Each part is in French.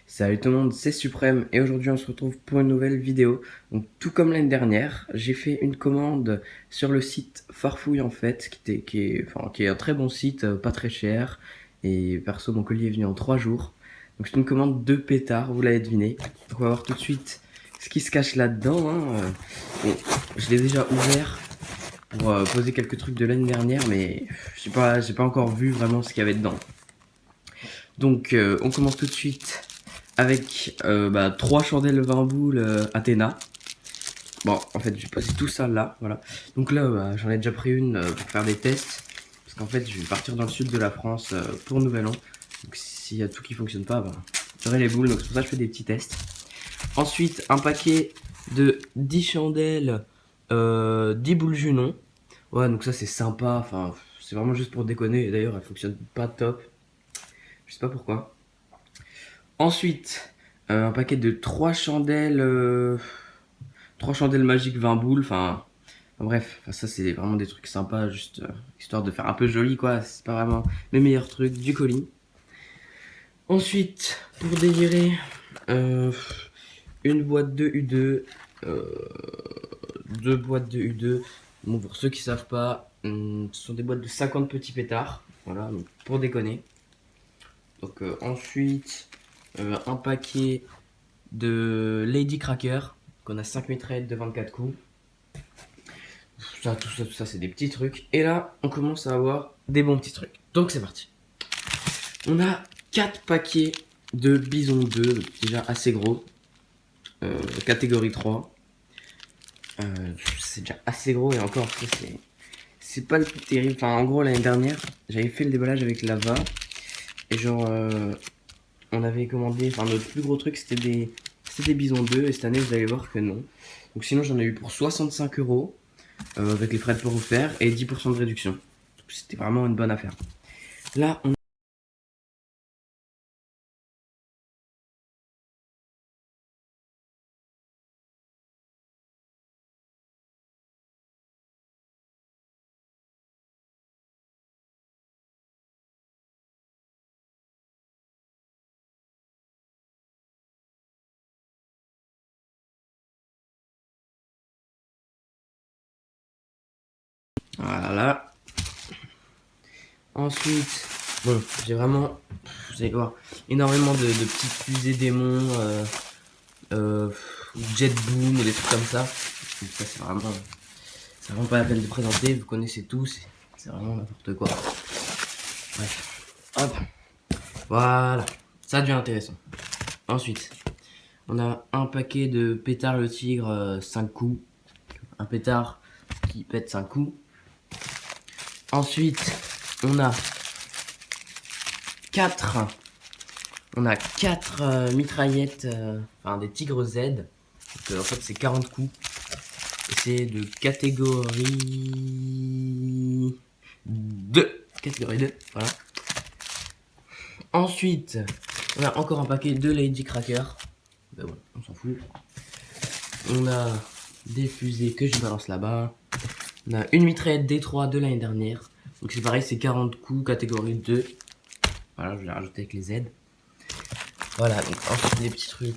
Salut tout le monde, c'est Suprême et aujourd'hui on se retrouve pour une nouvelle vidéo. Donc tout comme l'année dernière, j'ai fait une commande sur le site Farfouille en fait, qui est un très bon site, pas très cher. Et perso mon colis est venu en 3 jours. Donc c'est une commande de pétards, vous l'avez deviné. Donc on va voir tout de suite ce qui se cache là-dedans. Bon, je l'ai déjà ouvert pour poser quelques trucs de l'année dernière, mais j'ai pas encore vu vraiment ce qu'il y avait dedans. Donc on commence tout de suite avec 3 chandelles vin boule Athéna. Bon, en fait, j'ai posé tout ça là, voilà. Donc là, j'en ai déjà pris une pour faire des tests. Parce qu'en fait, je vais partir dans le sud de la France pour Nouvel An. Donc s'il y a tout qui fonctionne pas, j'aurai les boules. Donc c'est pour ça que je fais des petits tests. Ensuite, un paquet de 10 chandelles, 10 boules Junon. Ouais, donc ça c'est sympa. Enfin, c'est vraiment juste pour déconner. D'ailleurs, elle fonctionne pas top. Je sais pas pourquoi. Ensuite, un paquet de 3 chandelles, 3 chandelles magiques 20 boules, bref, ça c'est vraiment des trucs sympas, juste histoire de faire un peu joli quoi, c'est pas vraiment mes meilleurs trucs du colis. Ensuite, pour délirer, une boîte de U2, deux boîtes de U2, bon pour ceux qui savent pas, ce sont des boîtes de 50 petits pétards, voilà, donc pour déconner. Donc ensuite, un paquet de Lady Cracker, qu'on a 5 mitraillettes de 24 coups. Tout ça, c'est des petits trucs. Et là, on commence à avoir des bons petits trucs. Donc c'est parti. On a 4 paquets de Bison 2, déjà assez gros. Catégorie 3. C'est déjà assez gros et encore, c'est pas le plus terrible. Enfin, en gros, l'année dernière, j'avais fait le déballage avec Lava. Et genre, on avait commandé, enfin notre plus gros truc c'était des Bison 2 et cette année vous allez voir que non. Donc sinon j'en ai eu pour 65 € avec les frais de port offerts et 10% de réduction. Donc c'était vraiment une bonne affaire. Là on voilà. Ensuite, bon, j'ai vraiment, vous allez voir, énormément de petites fusées démons, jet boom et des trucs comme ça. Donc ça c'est vraiment pas la peine de présenter, vous connaissez tous, c'est vraiment n'importe quoi. Bref, hop, voilà, ça devient intéressant. Ensuite, on a un paquet de pétards le tigre 5 coups. Un pétard qui pète 5 coups. Ensuite, on a 4 mitraillettes, enfin des tigres Z. Donc, en fait, c'est 40 coups. Et c'est de catégorie 2. Catégorie 2, voilà. Ensuite, on a encore un paquet de Lady Cracker. Ben bon, on s'en fout. On a des fusées que je balance là-bas. On a une mitraillette D3 de l'année dernière. Donc c'est pareil, c'est 40 coups, catégorie 2. Voilà, je l'ai rajouté avec les Z. Voilà, donc ensuite des petits trucs.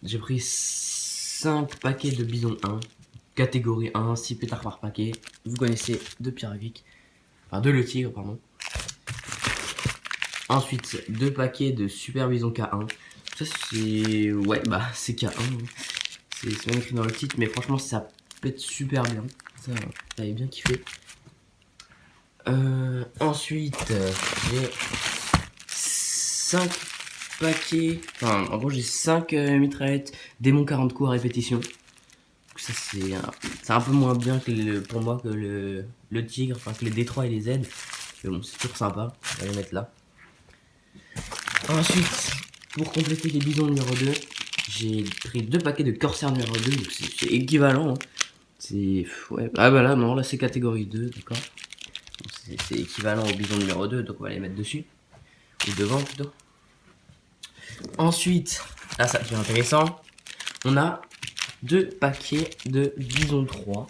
J'ai pris 5 paquets de Bison 1. Catégorie 1, 6 pétards par paquet. Vous connaissez de Pyravic. Enfin, de Le Tigre, pardon. Ensuite, 2 paquets de Super Bison K1. Ça c'est... Ouais, bah c'est K1. C'est même écrit dans le titre, mais franchement ça pète super bien. Ça, j'avais bien kiffé. Ensuite, j'ai 5 paquets. Enfin, en gros, j'ai 5 mitraillettes démon 40 coups à répétition. Donc ça, c'est un peu moins bien que pour moi que le tigre, enfin que les D3 et les Z. Mais bon, c'est toujours sympa. On va les mettre là. Ensuite, pour compléter les bisons numéro 2, j'ai pris 2 paquets de corsaires numéro 2. Donc c'est équivalent. Hein. C'est. Ouais. Ah bah là, non, là c'est catégorie 2, d'accord. C'est équivalent au bison numéro 2, donc on va les mettre dessus. Ou devant plutôt. Ensuite, là ça devient intéressant. On a 2 paquets de Bison 3.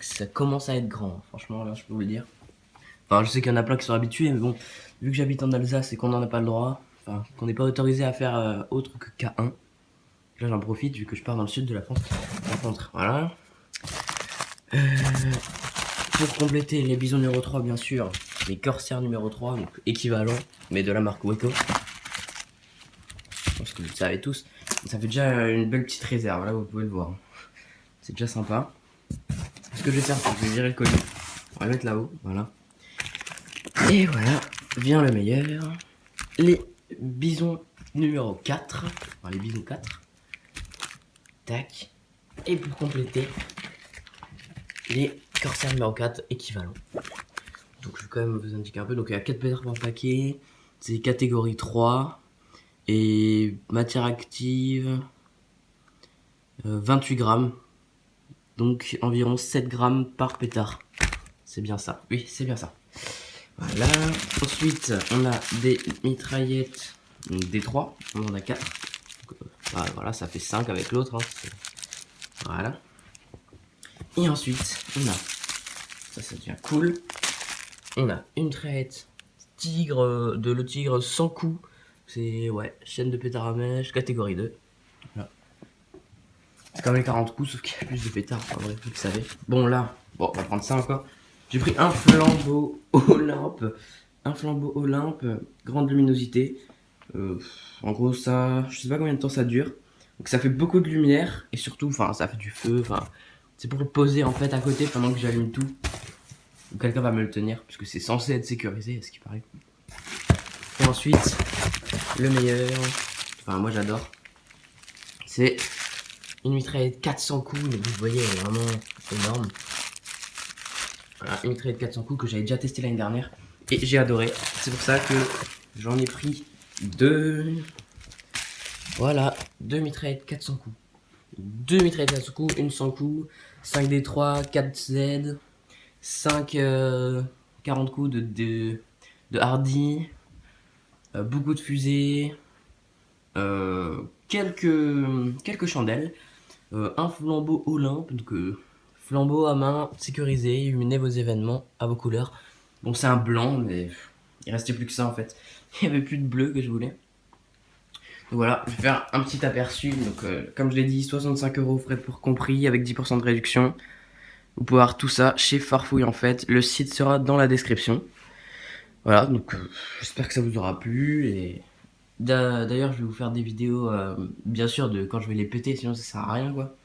Ça commence à être grand, franchement, là, je peux vous le dire. Enfin, je sais qu'il y en a plein qui sont habitués, mais bon, vu que j'habite en Alsace et qu'on n'en a pas le droit, enfin, qu'on n'est pas autorisé à faire autre que K1, là, j'en profite, vu que je pars dans le sud de la France. Par contre, voilà. Pour compléter les bisons numéro 3, bien sûr, les corsaires numéro 3, donc équivalent, mais de la marque Weko. Je pense que vous le savez tous. Ça fait déjà une belle petite réserve, là, vous pouvez le voir. C'est déjà sympa. Ce que je vais faire, c'est que je vais virer le colis. On va le mettre là-haut, voilà. Et voilà, vient le meilleur. Les bisons numéro 4. Enfin, les bisons 4. Tac. Et pour compléter, les corsaires numéro 4 équivalents. Donc je vais quand même vous indiquer un peu. Donc il y a 4 pétards par paquet. C'est catégorie 3. Et matière active, 28 grammes. Donc environ 7 grammes par pétard. C'est bien ça. Oui, c'est bien ça. Voilà. Ensuite, on a des mitraillettes D3. On en a 4. Donc, voilà, ça fait 5 avec l'autre. Hein. Voilà. Et ensuite, on a, ça devient cool, on a une mitraillette tigre, de le tigre sans coup. C'est, ouais, chaîne de pétard à mèche, catégorie 2. Voilà. C'est comme les 40 coups, sauf qu'il y a plus de pétards, en vrai, vous le savez. Bon, là, bon, on va prendre ça encore. J'ai pris un flambeau Olympe. Un flambeau Olympe, grande luminosité. En gros, ça, je sais pas combien de temps ça dure. Donc ça fait beaucoup de lumière et surtout, enfin, ça fait du feu. Enfin, c'est pour le poser en fait à côté pendant que j'allume tout. Donc quelqu'un va me le tenir puisque c'est censé être sécurisé, à ce qui paraît. Et ensuite, le meilleur, enfin moi j'adore, c'est une mitraillette 400 coups. Donc vous voyez, elle est vraiment énorme. Voilà, une mitraillette 400 coups que j'avais déjà testé l'année dernière et j'ai adoré. C'est pour ça que j'en ai pris deux. Voilà, 2 mitraillettes 400 coups. 2 mitraillettes 400 coups, une 100 coups, 5D3, 4Z, 5 40 coups de hardy, beaucoup de fusées, quelques chandelles, un flambeau Olympe, donc flambeau à main sécurisé, illuminez vos événements à vos couleurs. Bon, c'est un blanc, mais il restait plus que ça en fait. Il n'y avait plus de bleu que je voulais. Donc voilà, je vais faire un petit aperçu. Donc, comme je l'ai dit, 65 € frais pour compris avec 10% de réduction. Vous pouvez voir tout ça chez Farfouille en fait. Le site sera dans la description. Voilà, donc j'espère que ça vous aura plu. Et d'ailleurs, je vais vous faire des vidéos, bien sûr, de quand je vais les péter, sinon ça sert à rien quoi.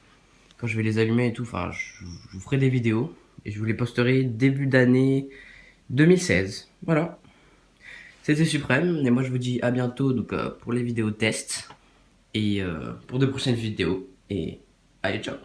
Quand je vais les allumer et tout, enfin, je vous ferai des vidéos. Et je vous les posterai début d'année 2016. Voilà. C'était Suprême, et moi je vous dis à bientôt donc, pour les vidéos tests, et pour de prochaines vidéos, et allez ciao.